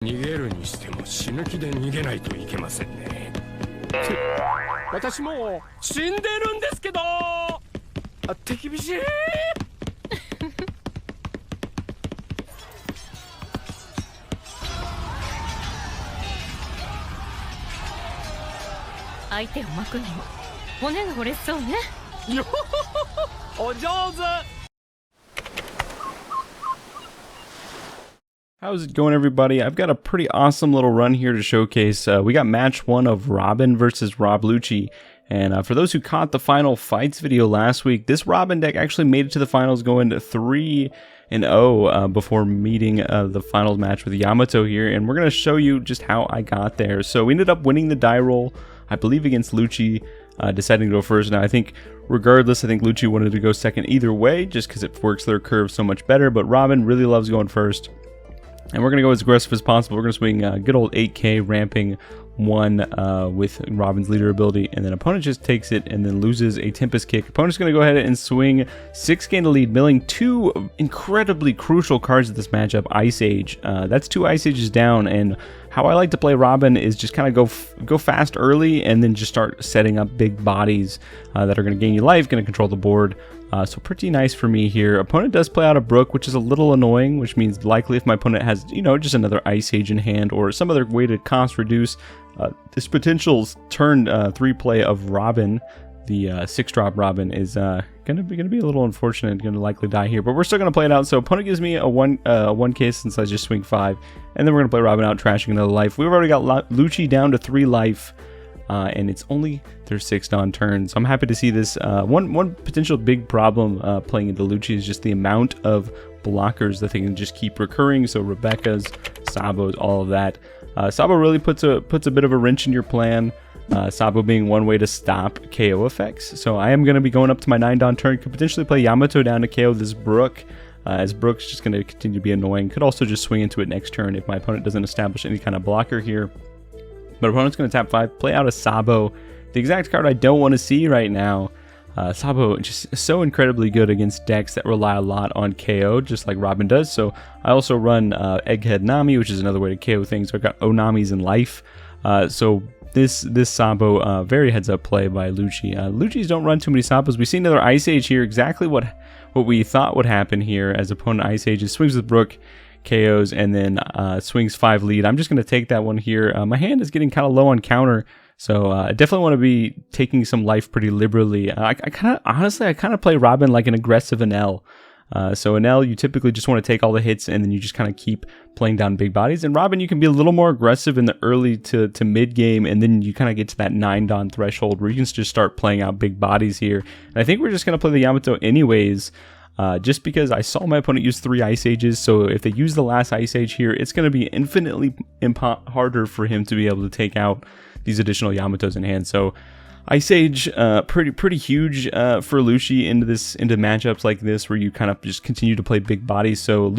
逃げるにしても死ぬ気で逃げないといけませんね。私もう死んでるんですけど。手厳しい。相手を巻くにも骨が折れそうね。よお上手。 How's it going, everybody? I've got a pretty awesome little run here to showcase. We got match 1 of Robin versus Rob Lucci. And for those who caught the final fights video last week, this Robin deck actually made it to the finals, going 3-0 before meeting the finals match with Yamato here. And we're going to show you just how I got there. So we ended up winning the die roll, I believe, against Lucci, deciding to go first. Now, I think regardless, I think Lucci wanted to go second either way, just because it works their curve so much better. But Robin really loves going first. And we're going to go as aggressive as possible. We're going to swing good old 8k ramping 1 with Robin's leader ability. And then opponent just takes it and then loses a Tempest kick. Opponent's going to go ahead and swing 6k to lead, milling 2 incredibly crucial cards at this matchup. Ice Age. That's 2 Ice Ages down. And how I like to play Robin is just kind of go fast early and then just start setting up big bodies that are going to gain you life, going to control the board. So pretty nice for me here. Opponent does play out a Brook, which is a little annoying, which means likely if my opponent has, you know, just another Ice Age in hand or some other way to cost reduce this potential turn 3 play of Robin, the 6-drop Robin, is gonna be a little unfortunate. Gonna likely die here, but we're still gonna play it out. So opponent gives me a 1k since I just swing 5, and then we're gonna play Robin out, trashing another life. We've already got Lucci down to 3 life. And it's only their 6th on turn, so I'm happy to see this. One potential big problem playing into Lucci is just the amount of blockers that they can just keep recurring. So Rebecca's, Sabo's, all of that. Sabo really puts a bit of a wrench in your plan. Sabo being one way to stop KO effects. So I am going to be going up to my 9 on turn. Could potentially play Yamato down to KO this Brook. As Brook's just going to continue to be annoying. Could also just swing into it next turn if my opponent doesn't establish any kind of blocker here. But opponent's going to tap 5, play out a Sabo, the exact card I don't want to see right now. Sabo just so incredibly good against decks that rely a lot on KO, just like Robin does. So I also run Egghead Nami, which is another way to KO things. So I've got Onamis in life. So this Sabo, very heads up play by Lucci. Lucci's don't run too many Sabos. We see another Ice Age here, exactly what we thought would happen here, as opponent Ice Ages, swings with Brook, KOs, and then swings 5 lead. I'm just going to take that one here. My hand is getting kind of low on counter, so I definitely want to be taking some life pretty liberally. I kind of play Robin like an aggressive NL. So NL, you typically just want to take all the hits and then you just kind of keep playing down big bodies. And Robin, you can be a little more aggressive in the early to mid game, and then you kind of get to that 9 Dawn threshold where you can just start playing out big bodies here. And I think we're just going to play the Yamato anyways. Just because I saw my opponent use 3 Ice Ages, so if they use the last Ice Age here, it's going to be infinitely harder for him to be able to take out these additional Yamatos in hand. So Ice Age, pretty huge for Lucci into matchups like this, where you kind of just continue to play big bodies. So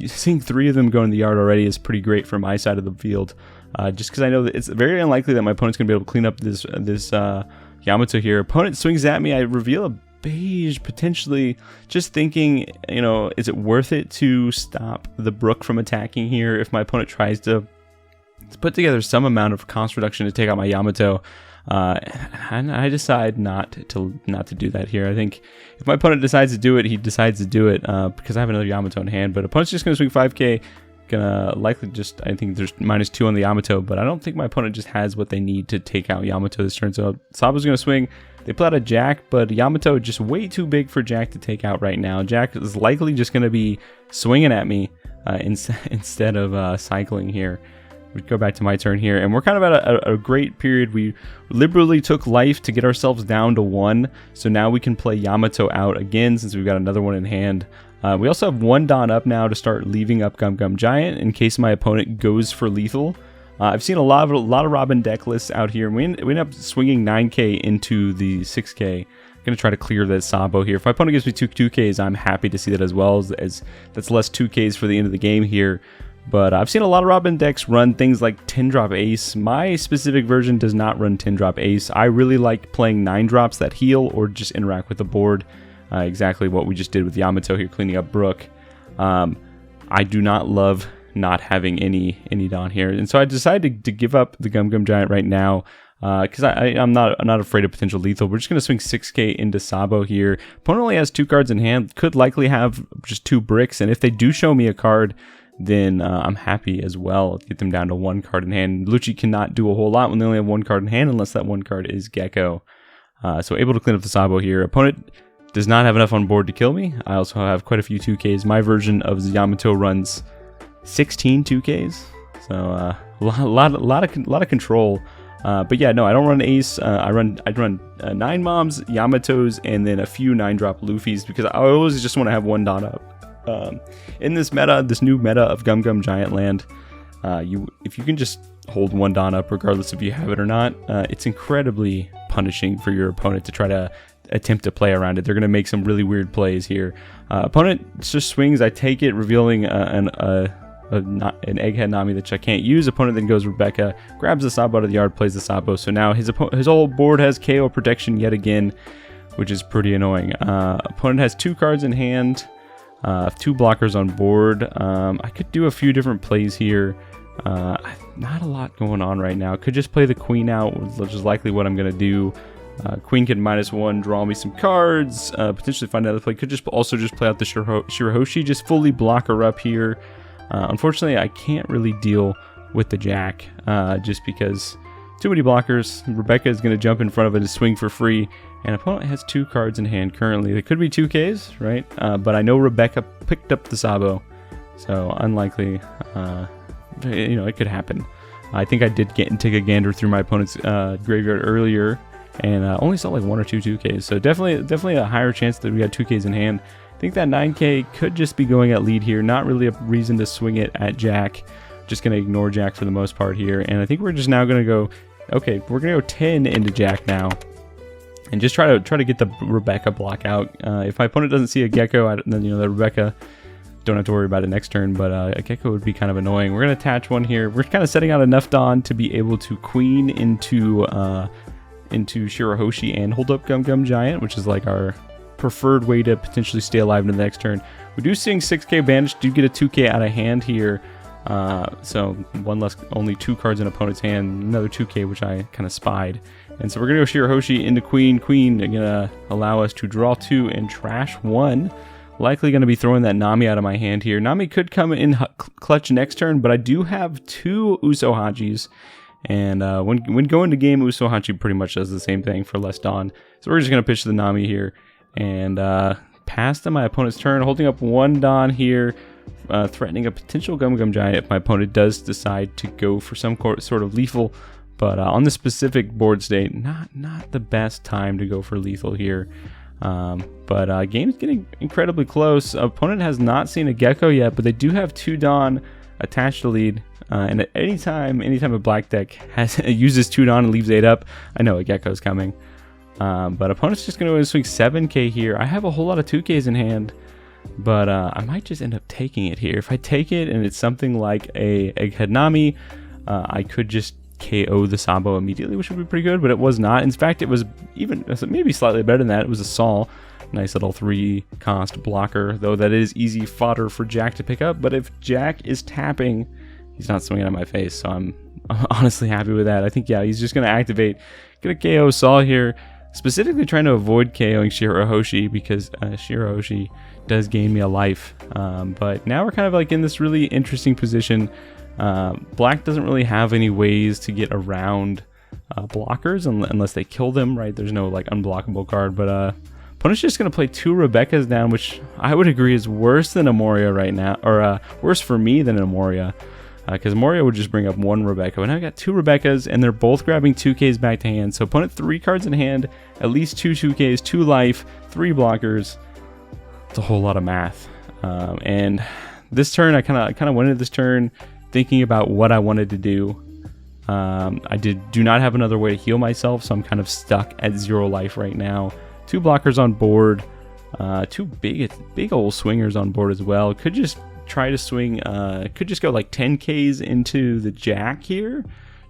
seeing 3 of them go in the yard already is pretty great for my side of the field. Just because I know that it's very unlikely that my opponent's going to be able to clean up this Yamato here. Opponent swings at me, I reveal a beige, potentially just thinking, you know, is it worth it to stop the Brook from attacking here if my opponent tries to put together some amount of cost reduction to take out my Yamato? And I decide not to do that here. I think if my opponent decides to do it, he decides to do it because I have another Yamato in hand. But opponent's just going to swing 5k, gonna likely just, I think there's -2 on the Yamato, but I don't think my opponent just has what they need to take out Yamato this turn. So Sabo's going to swing. They play out a Jack, but Yamato just way too big for Jack to take out right now. Jack is likely just going to be swinging at me instead of cycling here. We go back to my turn here, and we're kind of at a great period. We liberally took life to get ourselves down to 1, so now we can play Yamato out again since we've got another one in hand. We also have 1 Dawn up now to start leaving up Gum Gum Giant in case my opponent goes for lethal. I've seen a lot of Robin deck lists out here. We end up swinging 9k into the 6k. I'm going to try to clear that Sabo here. If my opponent gives me 2Ks, I'm happy to see that as well, as that's less 2Ks for the end of the game here. But I've seen a lot of Robin decks run things like 10-drop Ace. My specific version does not run 10-drop Ace. I really like playing 9-drops that heal or just interact with the board. Exactly what we just did with Yamato here, cleaning up Brook. I do not love not having any Dawn here. And so I decided to give up the Gum Gum Giant right now, because I'm not afraid of potential lethal. We're just going to swing 6k into Sabo here. Opponent only has 2 cards in hand, could likely have just 2 bricks, and if they do show me a card, then I'm happy as well. Get them down to 1 card in hand. Lucci cannot do a whole lot when they only have 1 card in hand, unless that 1 card is Gecko. So able to clean up the Sabo here. Opponent does not have enough on board to kill me. I also have quite a few 2Ks. My version of Yamato runs 16 2Ks, so a lot of control. But yeah, no, I don't run Ace. I run 9 Moms, Yamatos, and then a few 9-drop Luffys, because I always just want to have 1 Dawn up. In this meta, this new meta of Gum Gum Giant Land, if you can just hold 1 Dawn up, regardless if you have it or not, it's incredibly punishing for your opponent to try to attempt to play around it. They're going to make some really weird plays here. Opponent just swings. I take it, revealing an Egghead Nami that I can't use. Opponent then goes Rebecca, grabs the Sabo out of the yard, plays the Sabo. So now his whole board has KO protection yet again, which is pretty annoying. Opponent has 2 cards in hand, 2 blockers on board. I could do a few different plays here. Not a lot going on right now. Could just play the Queen out, which is likely what I'm going to do. Queen can -1, draw me some cards, potentially find another play. Could just also just play out the Shirahoshi, just fully block her up here. Unfortunately, I can't really deal with the Jack, just because too many blockers. Rebecca is going to jump in front of it and swing for free, and opponent has 2 cards in hand currently. They could be 2Ks, right? But I know Rebecca picked up the Sabo, so unlikely. You know, it could happen. I think I did take a gander through my opponent's graveyard earlier, and only saw like 1 or 2 2Ks, so definitely a higher chance that we got 2Ks in hand. I think that 9K could just be going at lead here, not really a reason to swing it at Jack. Just going to ignore Jack for the most part here, and I think we're just now going to go, okay, we're going to go 10 into Jack now, and just try to get the Rebecca block out. If my opponent doesn't see a Gecko, then, you know, the Rebecca, don't have to worry about it next turn, but a Gecko would be kind of annoying. We're going to attach 1 here. We're kind of setting out enough Dawn to be able to Queen into Shirahoshi and hold up Gum Gum Giant, which is like our preferred way to potentially stay alive in the next turn. We do seeing 6k Banish, do get a 2k out of hand here, so 1 less, only 2 cards in opponent's hand, another 2k which I kind of spied. And so we're going to go Shirahoshi into Queen. Queen going to allow us to draw 2 and trash 1. Likely going to be throwing that Nami out of my hand here. Nami could come in clutch next turn, but I do have 2 Uso Hachis. And when going to game, Uso Hachi pretty much does the same thing for less Dawn. So we're just going to pitch the Nami here and pass to my opponent's turn, holding up 1 Dawn here, threatening a potential Gum Gum Giant if my opponent does decide to go for some sort of lethal. But on this specific board state, not the best time to go for lethal here. But game's getting incredibly close. Opponent has not seen a Gecko yet, but they do have 2 Dawn attached to lead. And at anytime a black deck uses 2 Dawn and leaves 8 up, I know a Gecko's coming. But opponent's just going to swing 7k here. I have a whole lot of 2Ks in hand, but I might just end up taking it here. If I take it and it's something like a Egghead Nami, I could just KO the Sabo immediately, which would be pretty good, but it was not. In fact, it was even maybe slightly better than that. It was a Sol. Nice little 3-cost blocker, though that is easy fodder for Jack to pick up. But if Jack is tapping, he's not swinging at my face, so I'm honestly happy with that. I think, yeah, he's just going to activate, get a KO Sol here, specifically trying to avoid KOing Shirahoshi, because Shirahoshi does gain me a life. But now we're kind of like in this really interesting position. Black doesn't really have any ways to get around blockers unless they kill them, right? There's no like unblockable card, but opponent's just going to play 2 Rebeccas down, which I would agree is worse than a Moria right now, or worse for me than a Moria, because Moria would just bring up 1 Rebecca, but now I got 2 Rebeccas, and they're both grabbing 2Ks back to hand, so opponent 3 cards in hand, at least 2 2Ks, 2 life, 3 blockers. It's a whole lot of math. And this turn, I kind of went into this turn thinking about what I wanted to do. I do not have another way to heal myself, so I'm kind of stuck at 0 life right now. 2 blockers on board, 2 big old swingers on board as well. Could just try to swing, could just go like 10Ks into the Jack here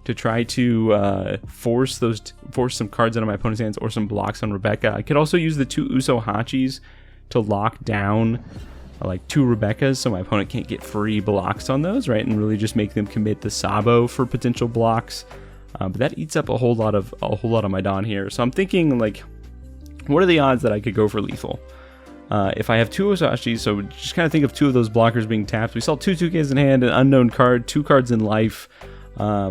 to try to force some cards out of my opponent's hands, or some blocks on Rebecca. I could also use the 2 Uso Hachis to lock down like 2 Rebeccas, so my opponent can't get free blocks on those, right? And really just make them commit the Sabo for potential blocks. But that eats up a whole lot of my Dawn here. So I'm thinking, like, what are the odds that I could go for lethal? If I have 2 Osashis, so just kind of think of 2 of those blockers being tapped. We saw 2 2Ks in hand, an unknown card, 2 cards in life.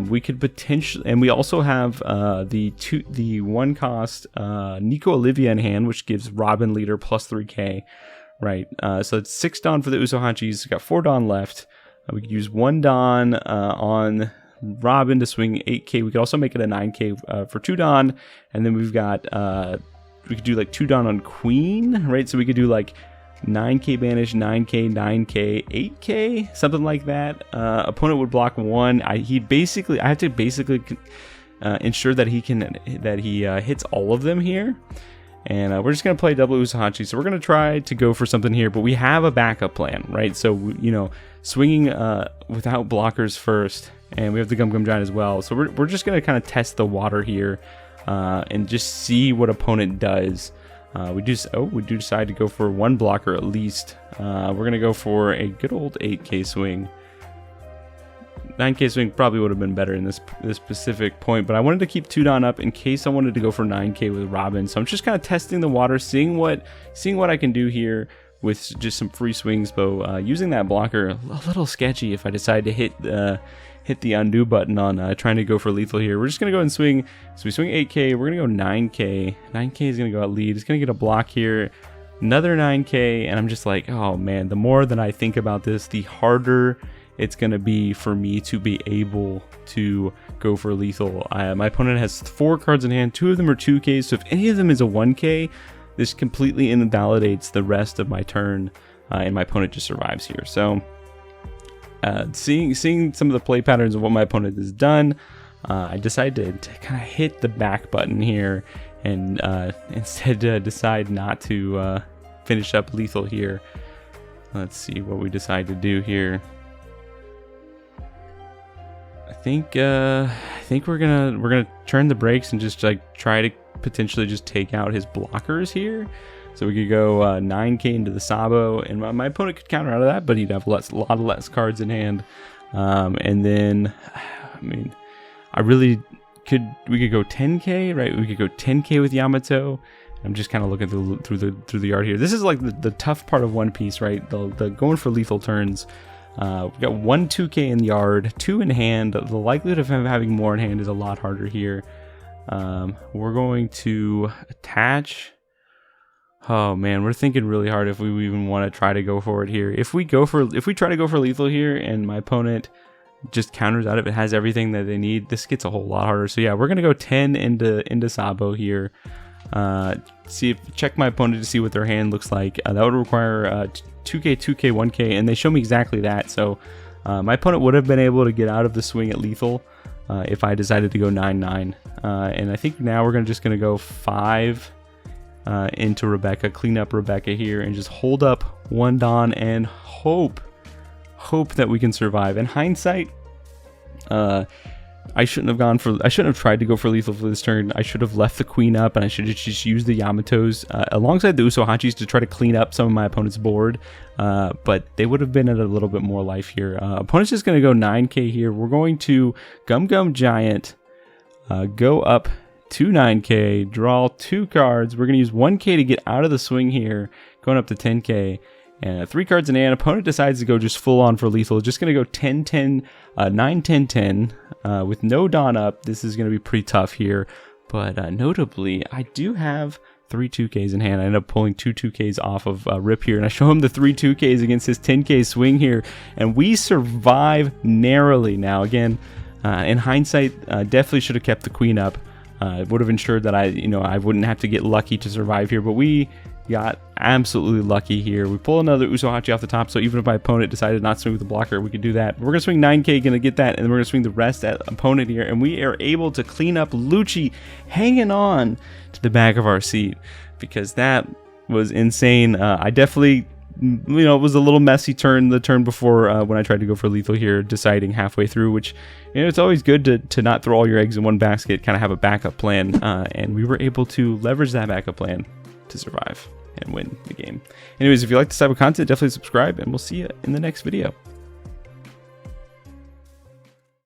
We could potentially, and we also have the 1 cost Nico Olivia in hand, which gives Robin leader plus 3k, right? So it's 6 Dawn for the Usohachis. We've got 4 Dawn left. We could use 1 Dawn on Robin to swing 8k. We could also make it a 9k for 2 Dawn, and then we've got we could do like 2 Dawn on Queen, right? So we could do like 9k banish, 9k, 9k, 8k, something like that. Opponent would block 1. I have to basically ensure that he hits all of them here. And we're just gonna play double Usohachi. So we're gonna try to go for something here, but we have a backup plan, right? So swinging without blockers first, and we have the Gum Gum Giant as well. So we're just gonna kind of test the water here and just see what opponent does. We do decide to go for 1 blocker at least. We're gonna go for a good old 8k swing. 9k swing probably would have been better in this specific point, but I wanted to keep 2 Dawn up in case I wanted to go for 9k with Robin. So I'm just kind of testing the water, seeing what I can do here with just some free swings. But using that blocker, a little sketchy if I decide to hit the undo button on trying to go for lethal here. We're just gonna go and swing. So we swing 8k. We're gonna go 9k. 9k is gonna go out lead. It's gonna get a block here. Another 9k, and I'm just like, oh man. The more that I think about this, the harder it's gonna be for me to be able to go for lethal. My opponent has 4 cards in hand. 2 of them are 2Ks. So if any of them is a 1K, this completely invalidates the rest of my turn, and my opponent just survives here. So seeing some of the play patterns of what my opponent has done, I decided to kind of hit the back button here and instead decide not to finish up lethal here. Let's see what we decide to do here. I think we're gonna turn the brakes and just like try to potentially just take out his blockers here. So we could go 9k into the Sabo, and my opponent could counter out of that, but he'd have a lot of less cards in hand. And then, I mean, we could go 10k, right? We could go 10k with Yamato. I'm just kind of looking through the art here. This is like the tough part of One Piece, right? The going for lethal turns. We've got 1 2k in yard, 2 in hand. The likelihood of him having more in hand is a lot harder here. We're going to attach. Oh man, we're thinking really hard if we even want to try to go for it here. If we try to go for lethal here and my opponent just counters out, if it has everything that they need, this gets a whole lot harder. So yeah, we're gonna go 10 into Sabo here. Check my opponent to see what their hand looks like. That would require 2k, 2k, 1k, and they show me exactly that. So my opponent would have been able to get out of the swing at lethal if I decided to go 9-9. And I think now we're just gonna go 5 into Rebecca, clean up Rebecca here, and just hold up 1 Dawn and hope that we can survive. In hindsight, I shouldn't have tried to go for lethal for this turn. I should have left the queen up, and I should have just used the Yamatos alongside the Usohachis to try to clean up some of my opponent's board. But they would have been at a little bit more life here. Opponent's just going to go 9k here. We're going to Gum Gum Giant, go up to 9k, draw 2 cards. We're going to use 1k to get out of the swing here, going up to 10k. And 3 cards in hand. Opponent decides to go just full on for lethal. Just going to go 10-10, 9-10-10 with no Dawn up. This is going to be pretty tough here. But notably, I do have 3 2Ks in hand. I end up pulling 2 2Ks off of Rip here. And I show him the 3 2Ks against his 10k swing here. And we survive narrowly. Now, again, in hindsight, definitely should have kept the queen up. It would have ensured that I wouldn't have to get lucky to survive here. But we got absolutely lucky here. We pull another Usohachi off the top, so even if my opponent decided not to swing with the blocker, we could do that. We're going to swing 9k, going to get that, and then we're going to swing the rest at opponent here, and we are able to clean up Lucci hanging on to the back of our seat, because that was insane. I definitely, it was a little messy turn the turn before when I tried to go for lethal here, deciding halfway through, which, it's always good to not throw all your eggs in one basket, kind of have a backup plan, and we were able to leverage that backup plan to survive. and win the game. Anyways, if you like this type of content, definitely subscribe, and we'll see you in the next video.